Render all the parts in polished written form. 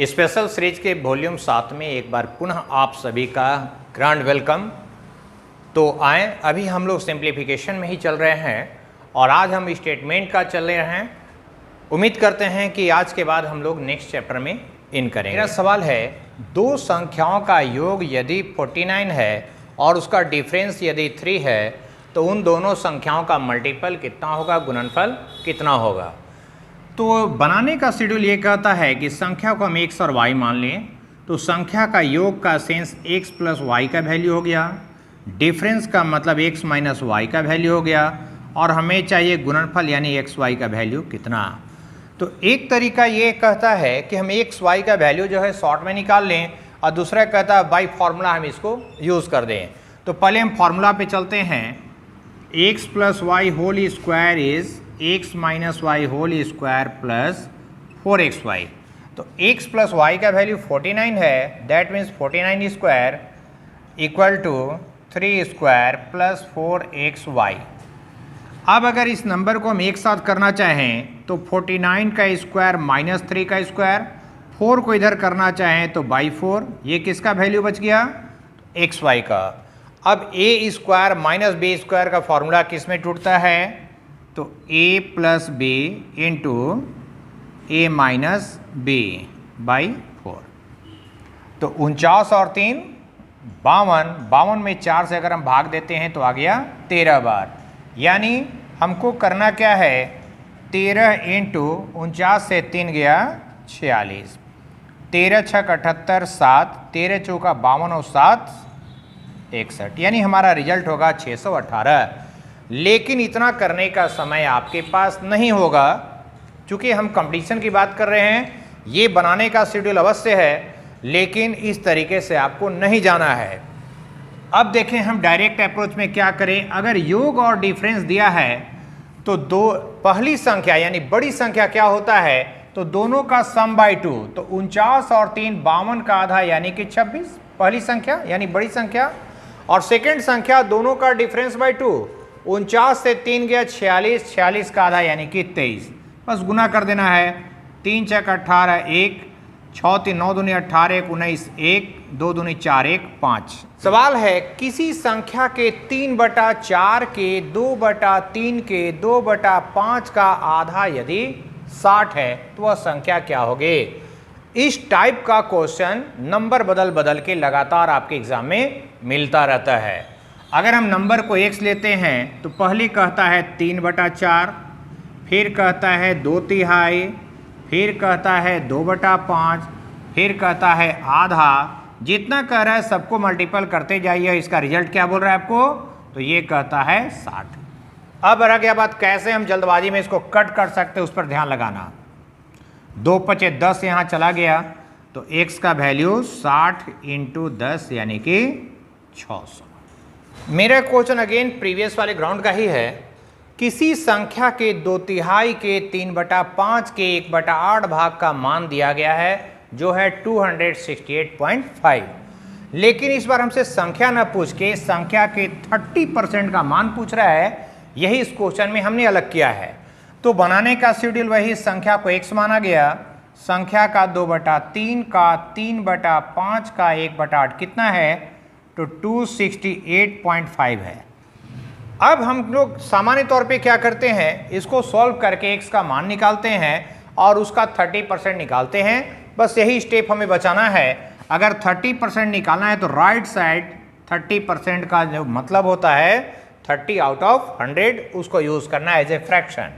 Special series के volume 7 में एक बार पुनः आप सभी का ग्रांड वेलकम। तो आए, अभी हम लोग सिंप्लीफिकेशन में ही चल रहे हैं और आज हम स्टेटमेंट का चल रहे हैं। उम्मीद करते हैं कि आज के बाद हम लोग नेक्स्ट चैप्टर में इन करेंगे। मेरा सवाल है, दो संख्याओं का योग यदि 49 है और उसका डिफरेंस यदि 3 है तो उन दोनों संख्याओं का मल्टीपल कितना होगा, गुणनफल कितना होगा। तो बनाने का शेड्यूल ये कहता है कि संख्या को हम x और y मान लें तो संख्या का योग का सेंस x प्लस वाई का वैल्यू हो गया, डिफरेंस का मतलब x माइनस वाई का वैल्यू हो गया और हमें चाहिए गुणनफल यानी एक्स वाई का वैल्यू कितना। तो एक तरीका ये कहता है कि हम एक्स वाई का वैल्यू जो है शॉर्ट में निकाल लें और दूसरा कहता है बाई फार्मूला हम इसको यूज़ कर दें। तो पहले हम फार्मूला पे चलते हैं। x plus y whole square is x minus y whole square plus 4xy। तो x प्लस वाई का वैल्यू 49 है, that means 49 square equal to 3 square plus 4xy। अब अगर इस नंबर को हम एक साथ करना चाहें तो 49 का स्क्वायर माइनस 3 का स्क्वायर, 4 को इधर करना चाहें तो बाई 4, ये किसका वैल्यू बच गया, xy का। अब a square minus b square का फॉर्मूला किस में टूटता है, तो a plus b into a minus b by 4। तो 49 और 3 52, 52 में 4 से अगर हम भाग देते हैं तो आ गया 13 बार। यानी हमको करना क्या है, 13 इंटू 49 से 3 गया 46, 13 छक 78, 7, 13 चौका 52 और 7 61, यानी हमारा रिजल्ट होगा 618। लेकिन इतना करने का समय आपके पास नहीं होगा, क्योंकि हम कंपटीशन की बात कर रहे हैं। ये बनाने का शेड्यूल अवश्य है, लेकिन इस तरीके से आपको नहीं जाना है। अब देखें हम डायरेक्ट अप्रोच में क्या करें। अगर योग और डिफरेंस दिया है तो पहली संख्या यानी बड़ी संख्या क्या होता है, तो दोनों का सम बाई 2। तो 49 और 3 52 का आधा यानी कि 26 पहली संख्या यानी बड़ी संख्या, और सेकेंड संख्या दोनों का डिफरेंस बाई 2। 49 से 3 गया 46, 46 का आधा यानी कि 23, बस गुना कर देना है। 3 छक 18, 1, 6 3 9 दूनी 18, 1 19, 1 2 दूनी 4, 1 5। सवाल है, किसी संख्या के 3/4 के 2/3 के 2/5 का आधा यदि 60 है तो वह संख्या क्या होगी। इस टाइप का क्वेश्चन नंबर बदल बदल के लगातार आपके एग्जाम में मिलता रहता है। अगर हम नंबर को x लेते हैं तो पहले कहता है 3/4, फिर कहता है 2/3, फिर कहता है 2/5, फिर कहता है आधा। जितना कह रहा है सबको मल्टीपल करते जाइए। इसका रिजल्ट क्या बोल रहा है आपको, तो ये कहता है 60। अब रह गया बात कैसे हम जल्दबाजी में इसको कट कर सकते हैं, उस पर ध्यान लगाना। 2 5 10 यहाँ चला गया तो x का वैल्यू 60 इंटू 10 यानी कि 600। मेरा क्वेश्चन अगेन प्रीवियस वाले ग्राउंड का ही है। किसी संख्या के 2/3 के 3/5 के 1/8 भाग का मान दिया गया है जो है 268.5। लेकिन इस बार हमसे संख्या न पूछ के संख्या के 30% का मान पूछ रहा है। यही इस क्वेश्चन में हमने अलग किया है। तो बनाने का शेड्यूल वही, संख्या को x माना गया, संख्या का 2/3 का 3/5 का 1/8 कितना है, तो 268.5 है। अब हम लोग सामान्य तौर पे क्या करते हैं, इसको सॉल्व करके x का मान निकालते हैं और उसका 30% निकालते हैं। बस यही स्टेप हमें बचाना है। अगर 30% निकालना है तो राइट साइड 30% का जो मतलब होता है 30 आउट ऑफ 100, उसको यूज़ करना है एज ए फ्रैक्शन।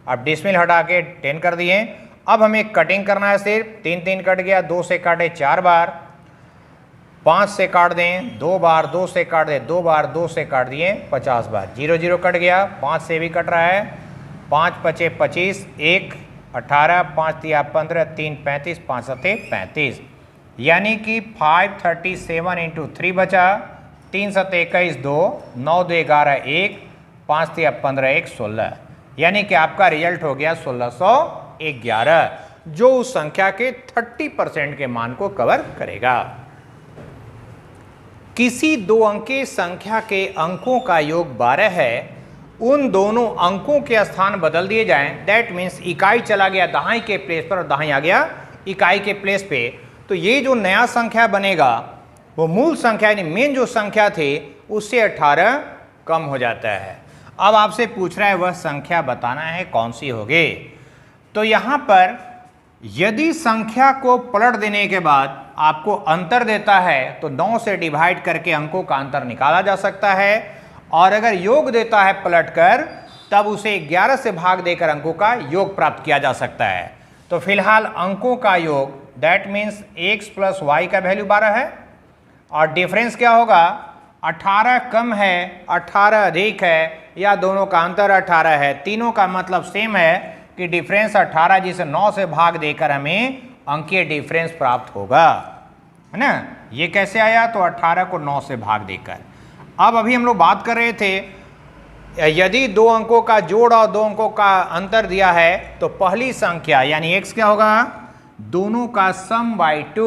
अब डिसमिल हटा के 10 कर दिए। अब हमें कटिंग करना है, सिर्फ 3 3 कट गया, 2 से काटे 4 बार, 5 से काट दें 2 बार, 2 से काट दें 2 बार, 2 से काट दिए 50 बार। 0 0 कट गया, 5 से भी कट रहा है, 5 5 25, 1 18, 5 3 15, 3 35, 5 7 35, यानी कि 537 इंटू 3 बचा, 3 7 21 2, 9 2 11 1, 5 3 15 1 16, यानी कि आपका रिजल्ट हो गया 1611, जो उस संख्या के 30% के मान को कवर करेगा। किसी दो अंकीय संख्या के अंकों का योग 12 है, उन दोनों अंकों के स्थान बदल दिए जाएं, दैट मीन्स इकाई चला गया दाहाई के प्लेस पर और दाहाई आ गया इकाई के प्लेस पे, तो ये जो नया संख्या बनेगा वो मूल संख्या यानी मेन जो संख्या थी उससे 18 कम हो जाता है। अब आपसे पूछ रहा है वह संख्या बताना है कौन सी होगी। तो यहाँ पर यदि संख्या को पलट देने के बाद आपको अंतर देता है तो 9 से डिवाइड करके अंकों का अंतर निकाला जा सकता है, और अगर योग देता है पलटकर तब उसे 11 से भाग देकर अंकों का योग प्राप्त किया जा सकता है। तो फिलहाल अंकों का योग that means x plus y का वैल्यू 12 है, और डिफरेंस क्या होगा 18 कम है 18 अधिक है, या दोनों का अंतर 18 है। तीनों का मतलब सेम है कि डिफरेंस 18, जिसे 9 से भाग देकर हमें अंकीय डिफरेंस प्राप्त होगा, है ना। ये कैसे आया, तो 18 को 9 से भाग देकर। अब अभी हम लोग बात कर रहे थे यदि दो अंकों का जोड़ और दो अंकों का अंतर दिया है तो पहली संख्या यानी x क्या होगा, दोनों का सम बाई 2,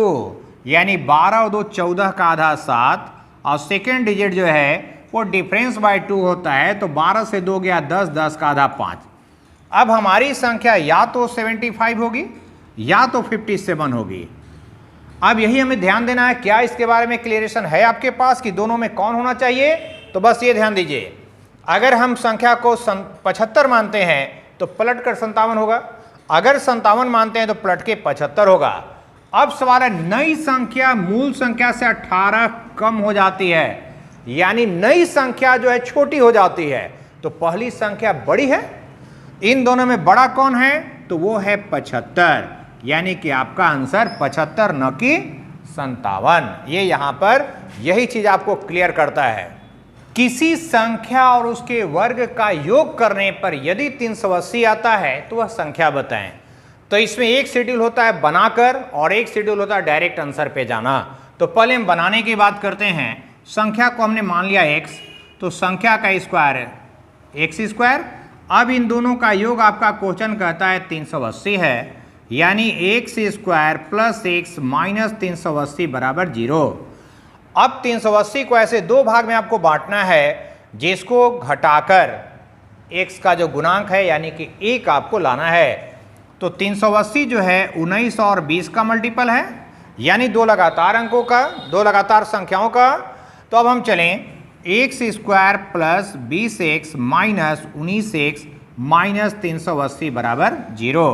यानी 12 और 2 14 का आधा 7, और सेकेंड डिजिट जो है वो डिफरेंस बाई 2 होता है, तो 12 से 2 गया 10, 10 का आधा 5। अब हमारी संख्या या तो 75 होगी या तो 57 होगी। अब यही हमें ध्यान देना है, क्या इसके बारे में क्लियरेशन है आपके पास कि दोनों में कौन होना चाहिए। तो बस ये ध्यान दीजिए, अगर हम संख्या को 75 मानते हैं तो पलट कर 57 होगा, अगर 57 मानते हैं तो पलट के 75 होगा। अब सवाल है, नई संख्या मूल संख्या से 18 कम हो जाती है, यानी नई संख्या जो है छोटी हो जाती है, तो पहली संख्या बड़ी है। इन दोनों में बड़ा कौन है, तो वो है 75, यानी कि आपका आंसर 75 न कि 57। ये यहां पर यही चीज आपको क्लियर करता है। किसी संख्या और उसके वर्ग का योग करने पर यदि 380 आता है तो वह संख्या बताएं। तो इसमें एक शेड्यूल होता है बनाकर और एक शेड्यूल होता है डायरेक्ट आंसर पे जाना। तो पहले हम बनाने की बात करते हैं। संख्या को हमने मान लिया x, तो संख्या का स्क्वायर है x स्क्वायर। अब इन दोनों का योग आपका क्वेश्चन कहता है 380 है, यानी x square plus x minus 380 बराबर 0। अब 380 को ऐसे दो भाग में आपको बांटना है, जिसको घटाकर x का जो गुणांक है यानी कि 1 आपको लाना है। तो 380 जो है 19 और 20 का मल्टीपल है, यानी दो लगातार अंकों का, दो लगातार संख्याओं का। तो अब हम चलें, x square plus 20x minus 19x minus 380 बराबर 0।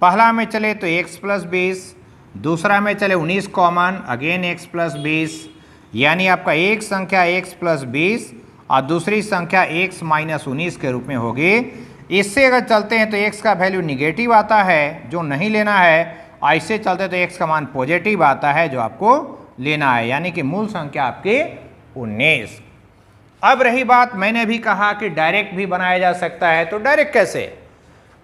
पहला में चले तो x प्लस 20, दूसरा में चले 19 कॉमन, अगेन x प्लस 20, यानी आपका एक संख्या x प्लस 20 और दूसरी संख्या x माइनस 19 के रूप में होगी। इससे अगर चलते हैं तो x का वैल्यू निगेटिव आता है जो नहीं लेना है, ऐसे चलते तो x का मान पॉजिटिव आता है जो आपको लेना है, यानी कि मूल संख्या आपके 19। अब रही बात, मैंने भी कहा कि डायरेक्ट भी बनाया जा सकता है। तो डायरेक्ट कैसे,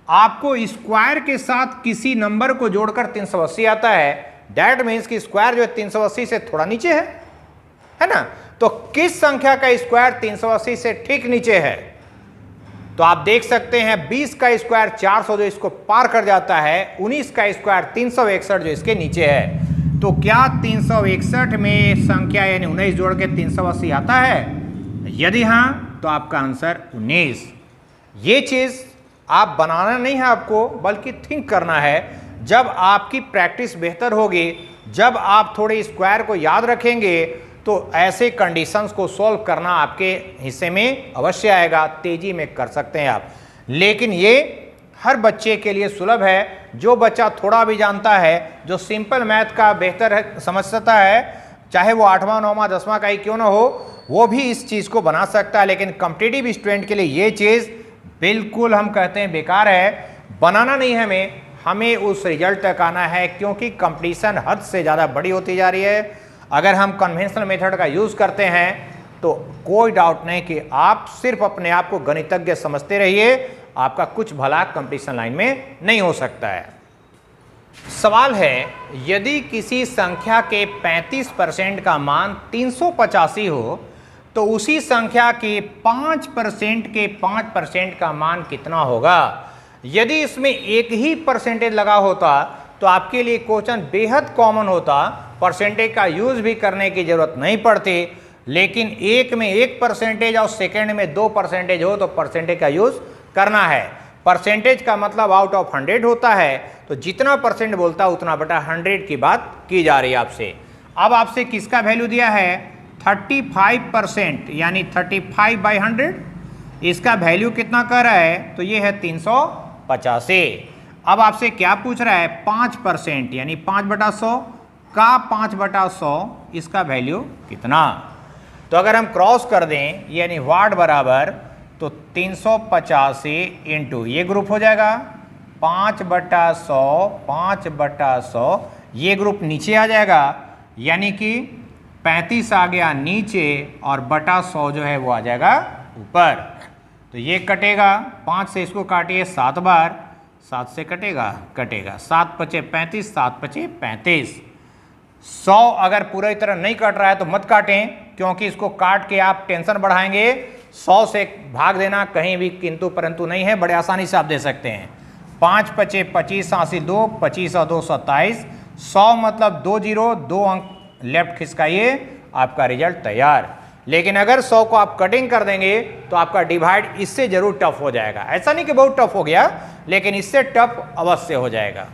आपको स्क्वायर के साथ किसी नंबर को जोड़कर 380 आता है, दैट मीन्स कि स्क्वायर जो है 380 से थोड़ा नीचे है ना। तो किस संख्या का स्क्वायर 380 से ठीक नीचे है, तो आप देख सकते हैं 20 का स्क्वायर 400 जो इसको पार कर जाता है, 19 का स्क्वायर 361 जो इसके नीचे है। तो क्या 361 में संख्या यानी 19 जोड़ के 380 आता है, यदि हाँ तो आपका आंसर 19। ये चीज आप बनाना नहीं है आपको, बल्कि थिंक करना है। जब आपकी प्रैक्टिस बेहतर होगी, जब आप थोड़े स्क्वायर को याद रखेंगे, तो ऐसे कंडीशंस को सॉल्व करना आपके हिस्से में अवश्य आएगा, तेजी में कर सकते हैं आप। लेकिन ये हर बच्चे के लिए सुलभ है। जो बच्चा थोड़ा भी जानता है, जो सिंपल मैथ का बेहतर समझ सकता है, चाहे वो 8वां 9वां 10वां का ही क्यों ना हो, वो भी इस चीज़ को बना सकता है। लेकिन कॉम्पिटिटिव स्टूडेंट के लिए ये चीज़ बिल्कुल हम कहते हैं बेकार है। बनाना नहीं है, हमें उस रिजल्ट तक आना है, क्योंकि कंपटीशन हद से ज़्यादा बड़ी होती जा रही है। अगर हम कन्वेंशनल मेथड का यूज़ करते हैं तो कोई डाउट नहीं कि आप सिर्फ अपने आप को गणितज्ञ समझते रहिए, आपका कुछ भला कंपटीशन लाइन में नहीं हो सकता है। सवाल है, यदि किसी संख्या के 35% का मान 385 हो तो उसी संख्या के 5% के 5% का मान कितना होगा। यदि इसमें एक ही परसेंटेज लगा होता तो आपके लिए क्वेश्चन बेहद कॉमन होता, परसेंटेज का यूज भी करने की जरूरत नहीं पड़ती। लेकिन एक में 1% और सेकेंड में 2% हो तो परसेंटेज का यूज करना है। परसेंटेज का मतलब आउट ऑफ 100 होता है, तो जितना परसेंट बोलता है उतना बटा 100 की बात की जा रही है आपसे। अब आपसे किसका वैल्यू दिया है 35%, यानी 35/100, इसका वैल्यू कितना कर रहा है, तो ये है 385। अब आपसे क्या पूछ रहा है 5%, यानी 5/100 का 5/100, इसका वैल्यू कितना। तो अगर हम क्रॉस कर दें, यानी वाट बराबर, तो 385 इंटू ये ग्रुप हो जाएगा 5/100, 5/100, ये ग्रुप नीचे आ जाएगा, यानी कि 35 आ गया नीचे और बटा 100 जो है वो आ जाएगा ऊपर। तो ये कटेगा, 5 से इसको काटिए 7 बार, 7 से कटेगा, 7 पचे 35, 7 पचे 35। 100 अगर पूरी तरह नहीं कट रहा है तो मत काटें, क्योंकि इसको काट के आप टेंशन बढ़ाएंगे। 100 से भाग देना कहीं भी किंतु परंतु नहीं है, बड़े आसानी से आप दे सकते हैं। 5 पचे 25, 80 2, 25 और 2 27, 100 मतलब 2 0, 2 अंक लेफ्ट खिसकाइए, आपका रिजल्ट तैयार। लेकिन अगर 100 को आप कटिंग कर देंगे तो आपका डिवाइड इससे जरूर टफ हो जाएगा। ऐसा नहीं कि बहुत टफ हो गया, लेकिन इससे टफ अवश्य हो जाएगा।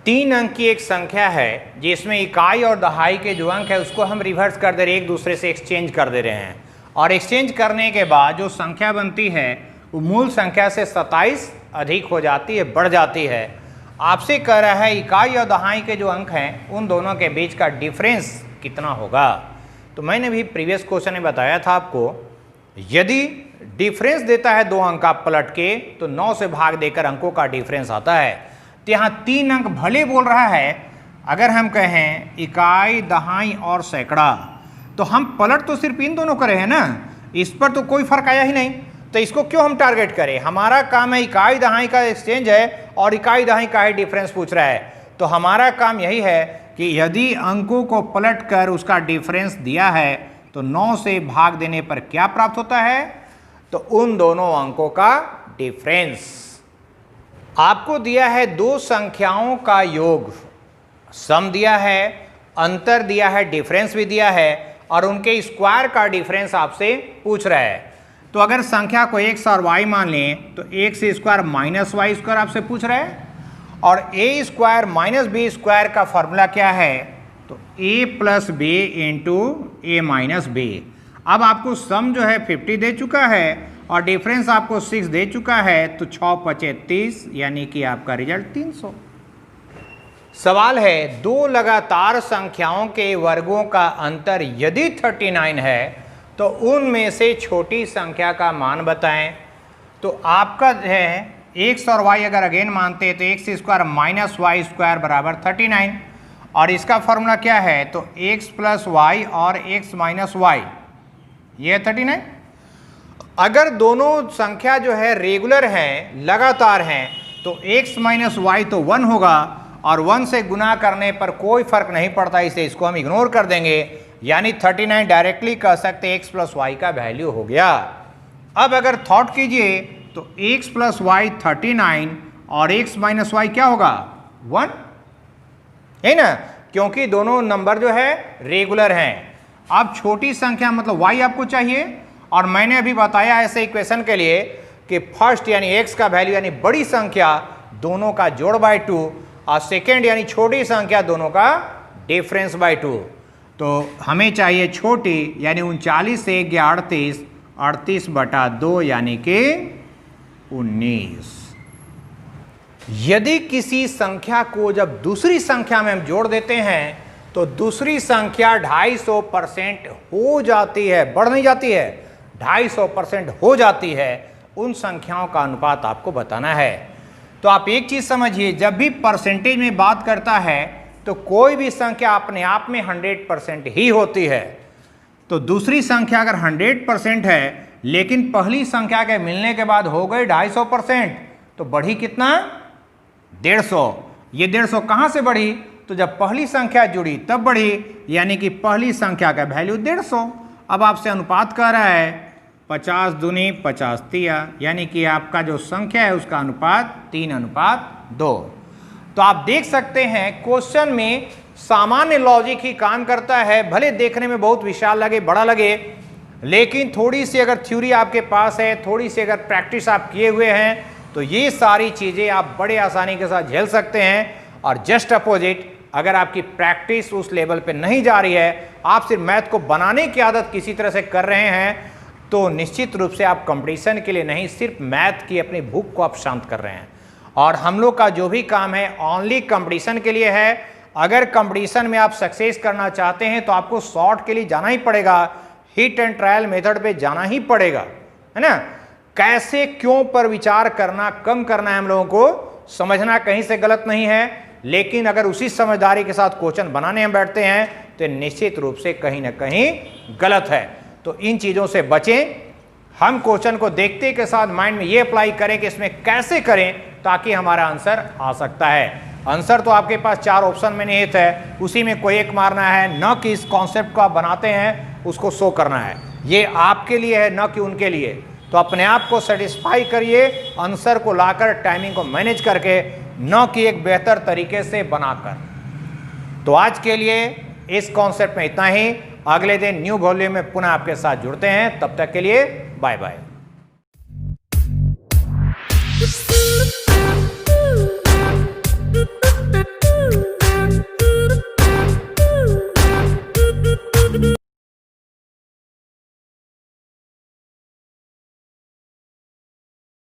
तीन अंक की एक संख्या है जिसमें इकाई और दहाई के जो अंक है उसको हम रिवर्स कर दे रहे हैं, एक दूसरे से एक्सचेंज कर दे रहे हैं, और एक्सचेंज करने के बाद जो संख्या बनती है वो मूल संख्या से 27 अधिक हो जाती है, बढ़ जाती है। आपसे कह रहा है इकाई और दहाई के जो अंक हैं उन दोनों के बीच का डिफरेंस कितना होगा। तो मैंने भी प्रीवियस क्वेश्चन में बताया था आपको, यदि डिफरेंस देता है 2 अंक आप पलट के, तो 9 से भाग देकर अंकों का डिफरेंस आता है। तो यहाँ 3 अंक भले बोल रहा है, अगर हम कहें इकाई दहाई और सैकड़ा, तो हम पलट तो सिर्फ इन दोनों करे हैं ना, इस पर तो कोई फर्क आया ही नहीं, तो इसको क्यों हम टारगेट करें। हमारा काम है इकाई दहाई का एक्सचेंज है और इकाई दहाई का ही डिफरेंस पूछ रहा है। तो हमारा काम यही है कि यदि अंकों को पलट कर उसका डिफरेंस दिया है तो 9 से भाग देने पर क्या प्राप्त होता है, तो उन दोनों अंकों का डिफरेंस। आपको दिया है 2 संख्याओं का योग, सम दिया है, अंतर दिया है, डिफरेंस भी दिया है, और उनके स्क्वायर का डिफरेंस आपसे पूछ रहा है। तो अगर संख्या को x और y मान लें तो x square minus y square आपसे पूछ रहा है, और a square minus b square का फॉर्मूला क्या है, तो a plus b into a minus b. अब आपको सम जो है 50 दे चुका है और डिफरेंस आपको 6 दे चुका है, तो 6 पचे 30, यानी कि आपका रिजल्ट 300। सवाल है 2 लगातार संख्याओं के वर्गों का अंतर यदि 39 है तो उनमें से छोटी संख्या का मान बताएं। तो आपका है x और y अगर अगेन मानते हैं तो x square minus y square बराबर 39, और इसका फॉर्मूला क्या है, तो x प्लस वाई और x माइनस वाई, ये 39। अगर दोनों संख्या जो है रेगुलर हैं, लगातार हैं, तो x माइनस वाई तो 1 होगा, और 1 से गुना करने पर कोई फर्क नहीं पड़ता, इसे इसको हम इग्नोर कर देंगे, यानी 39 डायरेक्टली कह सकते x प्लस वाई का वैल्यू हो गया। अब अगर थॉट कीजिए तो x प्लस वाई 39 और x माइनस वाई क्या होगा 1, है ना, क्योंकि दोनों नंबर जो है रेगुलर हैं। अब छोटी संख्या मतलब y आपको चाहिए, और मैंने अभी बताया ऐसे इक्वेशन के लिए कि फर्स्ट यानी x का वैल्यू यानी बड़ी संख्या दोनों का जोड़ बाय 2 और सेकेंड यानी छोटी संख्या दोनों का डिफरेंस बाय 2। तो हमें चाहिए छोटी यानी 39 से 38, 38/2 यानी कि 19। यदि किसी संख्या को जब दूसरी संख्या में हम जोड़ देते हैं तो दूसरी संख्या 250% हो जाती है, बढ़ नहीं जाती है, 250% हो जाती है। उन संख्याओं का अनुपात आपको बताना है। तो आप एक चीज समझिए, जब भी परसेंटेज में बात करता है तो कोई भी संख्या अपने आप में 100% ही होती है। तो दूसरी संख्या अगर 100% है लेकिन पहली संख्या के मिलने के बाद हो गई 250%, तो बढ़ी कितना? 150। ये 150 कहां से बढ़ी? तो जब पहली संख्या जुड़ी तब बढ़ी, यानी कि पहली संख्या का वैल्यू 150। अब आपसे अनुपात कह रहा है 50 दूनी 50 तिया, यानी कि आपका जो संख्या है उसका अनुपात 3:2। तो आप देख सकते हैं क्वेश्चन में सामान्य लॉजिक ही काम करता है। भले देखने में बहुत विशाल लगे, बड़ा लगे, लेकिन थोड़ी सी अगर थ्योरी आपके पास है, थोड़ी सी अगर प्रैक्टिस आप किए हुए हैं, तो ये सारी चीज़ें आप बड़े आसानी के साथ झेल सकते हैं। और जस्ट अपोजिट, अगर आपकी प्रैक्टिस उस लेवल पे नहीं जा रही है, आप सिर्फ मैथ को बनाने की आदत किसी तरह से कर रहे हैं, तो निश्चित रूप से आप कंपटीशन के लिए नहीं, सिर्फ मैथ की अपनी भूख को आप शांत कर रहे हैं। और हम लोग का जो भी काम है ओनली कंपटीशन के लिए है। अगर कंपटीशन में आप सक्सेस करना चाहते हैं तो आपको शॉर्ट के लिए जाना ही पड़ेगा, हिट एंड ट्रायल मेथड पे जाना ही पड़ेगा, है ना। कैसे क्यों पर विचार करना कम करना है, हम लोगों को समझना कहीं से गलत नहीं है। लेकिन अगर उसी समझदारी के साथ क्वेश्चन बनाने हम बैठते हैं तो निश्चित रूप से कहीं ना कहीं गलत है। तो इन चीज़ों से बचें। हम क्वेश्चन को देखते के साथ माइंड में ये अप्लाई करें कि इसमें कैसे करें ताकि हमारा आंसर आ सकता है। आंसर तो आपके पास 4 ऑप्शन में निहित है, उसी में कोई एक मारना है, न कि इस कॉन्सेप्ट को आप बनाते हैं उसको शो करना है। ये आपके लिए है, न कि उनके लिए। तो अपने आप को सेटिस्फाई करिए आंसर को लाकर, टाइमिंग को मैनेज करके, न कि एक बेहतर तरीके से बनाकर। तो आज के लिए इस कॉन्सेप्ट में इतना ही। अगले दिन न्यू वॉल्यूम में पुनः आपके साथ जुड़ते हैं। तब तक के लिए बाय बाय।